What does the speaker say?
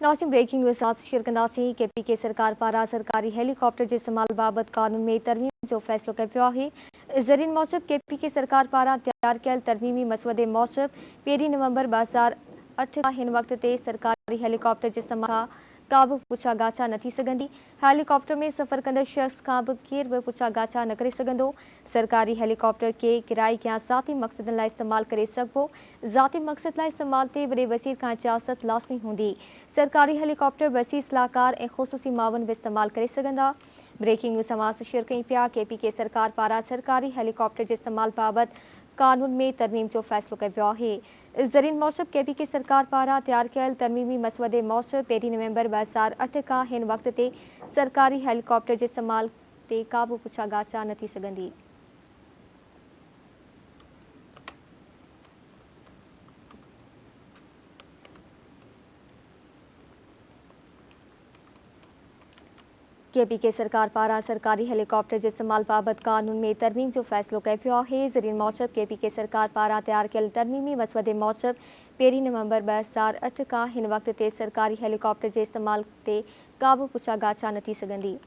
नासिम breaking news साथ share कंदासीं। KPK सरकार पारां सरकारी हेलीकॉप्टर जे इस्तेमाल बाबति कानून में तरमीम जो फ़ैसिलो कयो आहे। ज़रीन मूजिब केपीके सरकार पारां तैयार कयल तरमीमी मसवदे मूजिब 1 नवंबर 2008 खां हिन वक़्त ते सरकारी हेलीकॉप्टर जे इस्तेमाल खां का बि पुछा गाछा न थी सघंदी। हेलीकॉप्टर में सफ़र कंदड़ शख़्स खां बि केर बि पुछा गाछा न करे सघंदो। सरकारी हेलीकॉप्टर के किराए या ज़ाती मक़सदनि लाइ इस्तेमाल करे सघिबो। ज़ाती मक़सद लाइ इस्तेमाल ते वॾे वज़ीर खां इजाज़त लाज़मी हूंदी। सरकारी हेलीकॉप्टर वसीह सलाहकार ऐं ख़ुसूसी मावन भी इस्तेमाल करे सघंदा। ब्रेकिंग न्यूज़ समाज शेयर कई पिया। केपीके सरकार पारां सरकारी हेलीकॉप्टर जे इस्तेमाल बाबति कानून में तरमीम जो फ़ैसिलो कयो आहे। ज़रीन मूजिब केपीके सरकार पारां तैयार कयल तरमीमी मसवदे मूजिब 1 नवंबर 2008 खां हिन वक़्त ते सरकारी हेलीकॉप्टर जे इस्तेमाल ते का बि पुछा गाछा न थी सघंदी। केपीके सरकार पारां सरकारी हेलीकॉप्टर जे इस्तेमाल बाबति कानून में तरमीम जो फ़ैसिलो कयो आहे। ज़रीन मूजिब केपीके सरकार पारां तैयार कयल तरमीमी मसवदे मूजिब 1 नवंबर 2008 खां हिन वक़्त ते सरकारी हेलीकॉप्टर जे इस्तेमाल ते का बि पुछा गाछा न थी सघंदी।